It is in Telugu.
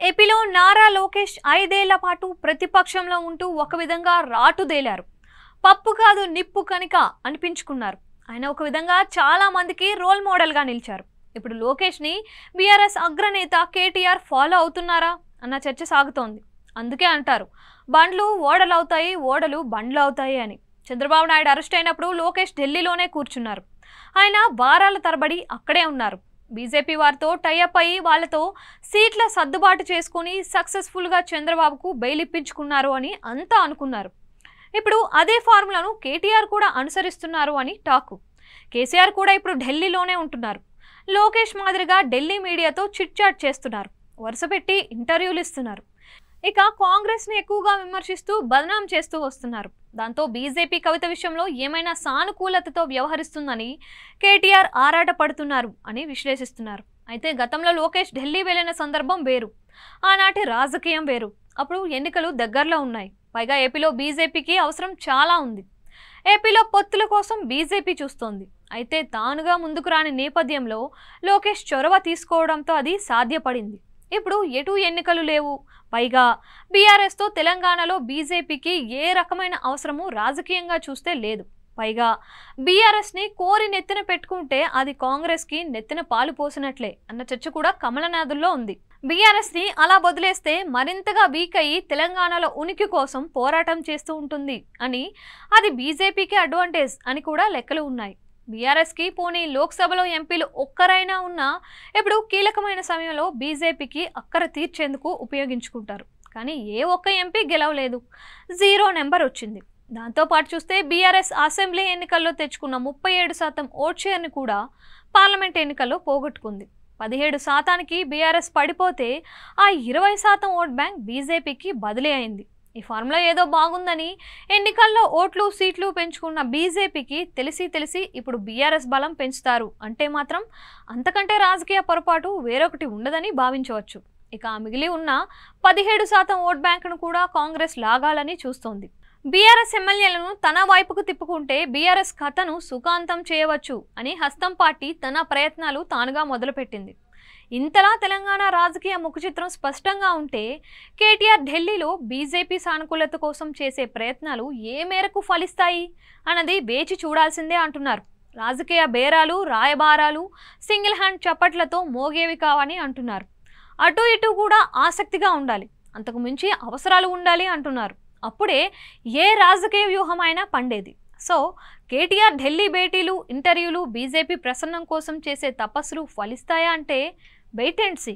ఏపీలో నారా లోకేష్ 5 ఏళ్ల పాటు ప్రతిపక్షంలో ఉంటూ ఒక విధంగా రాటుదేలారు. పప్పు కాదు నిప్పు కనిక అనిపించుకున్నారు. ఆయన ఒక విధంగా చాలా మందికి రోల్ మోడల్ గా నిలిచారు. ఇప్పుడు లోకేష్ ని బీఆర్ఎస్ అగ్రనేత కేటీఆర్ ఫాలో అవుతున్నారా అన్న చర్చ సాగుతోంది. అందుకే అంటారు బండ్లు ఓడలు అవుతాయి, ఓడలు బండ్లు అవుతాయి అని. చంద్రబాబు నాయుడు అరెస్ట్ అయినప్పుడు లోకేష్ ఢిల్లీలోనే కూర్చున్నారు. ఆయన వారాల తరబడి అక్కడే ఉన్నారు. బీజేపీ వారితో టైఅప్ అయ్యి వాళ్లతో సీట్ల సర్దుబాటు చేసుకుని సక్సెస్ఫుల్గా చంద్రబాబుకు బెయిల్ ఇప్పించుకున్నారు అని అంతా అనుకున్నారు. ఇప్పుడు అదే ఫార్ములాను కేటీఆర్ కూడా అనుసరిస్తున్నారు అని టాకు. కేసీఆర్ కూడా ఇప్పుడు ఢిల్లీలోనే ఉంటున్నారు. లోకేష్ మాదిరిగా ఢిల్లీ మీడియాతో చిట్ చాట్ చేస్తున్నారు, వరుసపెట్టి ఇంటర్వ్యూలు ఇస్తున్నారు. ఇక కాంగ్రెస్ ని ఎక్కువగా విమర్శిస్తూ బదనాం చేస్తూ వస్తున్నారు. దాంతో బీజేపీ కవిత విషయంలో ఏమైనా సానుకూలతతో వ్యవహరిస్తుందని కేటీఆర్ ఆరాట పడుతున్నారు అని విశ్లేషిస్తున్నారు. అయితే గతంలో లోకేష్ ఢిల్లీ వెళ్లిన సందర్భం వేరు, ఆనాటి రాజకీయం వేరు. అప్పుడు ఎన్నికలు దగ్గరలో ఉన్నాయి. పైగా ఏపీలో బీజేపీకి అవసరం చాలా ఉంది. ఏపీలో పొత్తుల కోసం బీజేపీ చూస్తోంది. అయితే తానుగా ముందుకు రాని నేపథ్యంలో లోకేష్ చొరవ తీసుకోవడంతో అది సాధ్యపడింది. ఇప్పుడు ఎటు ఎన్నికలు లేవు. పైగా బీఆర్ఎస్తో తెలంగాణలో బీజేపీకి ఏ రకమైన అవసరము రాజకీయంగా చూస్తే లేదు. పైగా బీఆర్ఎస్ని కోరి నెత్తిన పెట్టుకుంటే అది కాంగ్రెస్కి నెత్తిన పాలు పోసినట్లే అన్న చర్చ కూడా కమలనాథుల్లో ఉంది. బీఆర్ఎస్ని అలా వదిలేస్తే మరింతగా వీక్ అయ్యి తెలంగాణలో ఉనికి కోసం పోరాటం చేస్తూ ఉంటుంది అని, అది బీజేపీకి అడ్వాంటేజ్ అని కూడా లెక్కలు ఉన్నాయి. బీఆర్ఎస్కి పోనీ లోక్సభలో ఎంపీలు ఒక్కరైనా ఉన్నా ఇప్పుడు కీలకమైన సమయంలో బీజేపీకి అక్కర తీర్చేందుకు ఉపయోగించుకుంటారు. కానీ ఏ ఒక్క ఎంపీ గెలవలేదు, 0 నెంబర్ వచ్చింది. దాంతోపాటు చూస్తే బీఆర్ఎస్ అసెంబ్లీ ఎన్నికల్లో తెచ్చుకున్న 37% ఓట్ షేర్ని కూడా పార్లమెంట్ ఎన్నికల్లో పోగొట్టుకుంది. 17% బీఆర్ఎస్ పడిపోతే ఆ 20% ఓట్ బ్యాంక్ బీజేపీకి బదిలీ అయింది. ఈ ఫార్ములా ఏదో బాగుందని ఎన్నికల్లో ఓట్లు సీట్లు పెంచుకున్న బీజేపీకి తెలిసి ఇప్పుడు బీఆర్ఎస్ బలం పెంచుతారు అంటే మాత్రం అంతకంటే రాజకీయ పొరపాటు వేరొకటి ఉండదని భావించవచ్చు. ఇక మిగిలి ఉన్న 17% ఓట్ బ్యాంకును కూడా కాంగ్రెస్ లాగాలని చూస్తోంది. బీఆర్ఎస్ ఎమ్మెల్యేలను తన వైపుకు తిప్పుకుంటే బీఆర్ఎస్ కథను సుఖాంతం చేయవచ్చు అని హస్తం పార్టీ తన ప్రయత్నాలు తానుగా మొదలుపెట్టింది. ఇంతలా తెలంగాణ రాజకీయ ముఖచిత్రం స్పష్టంగా ఉంటే కేటీఆర్ ఢిల్లీలో బీజేపీ సానుకూలత కోసం చేసే ప్రయత్నాలు ఏ మేరకు ఫలిస్తాయి అన్నది వేచి చూడాల్సిందే అంటున్నారు. రాజకీయ బేరాలు, రాయబారాలు సింగిల్ హ్యాండ్ చప్పట్లతో మోగేవి కావని అంటున్నారు. అటు ఇటు కూడా ఆసక్తిగా ఉండాలి, అంతకు మించి అవసరాలు ఉండాలి అంటున్నారు. అప్పుడే ఏ రాజకీయ వ్యూహమైనా పండేది. సో కేటీఆర్ ఢిల్లీ భేటీలు, ఇంటర్వ్యూలు బీజేపీ ప్రసన్నం కోసం చేసే తపస్సులు ఫలిస్తాయా అంటే వెయిట్ అండ్ సీ.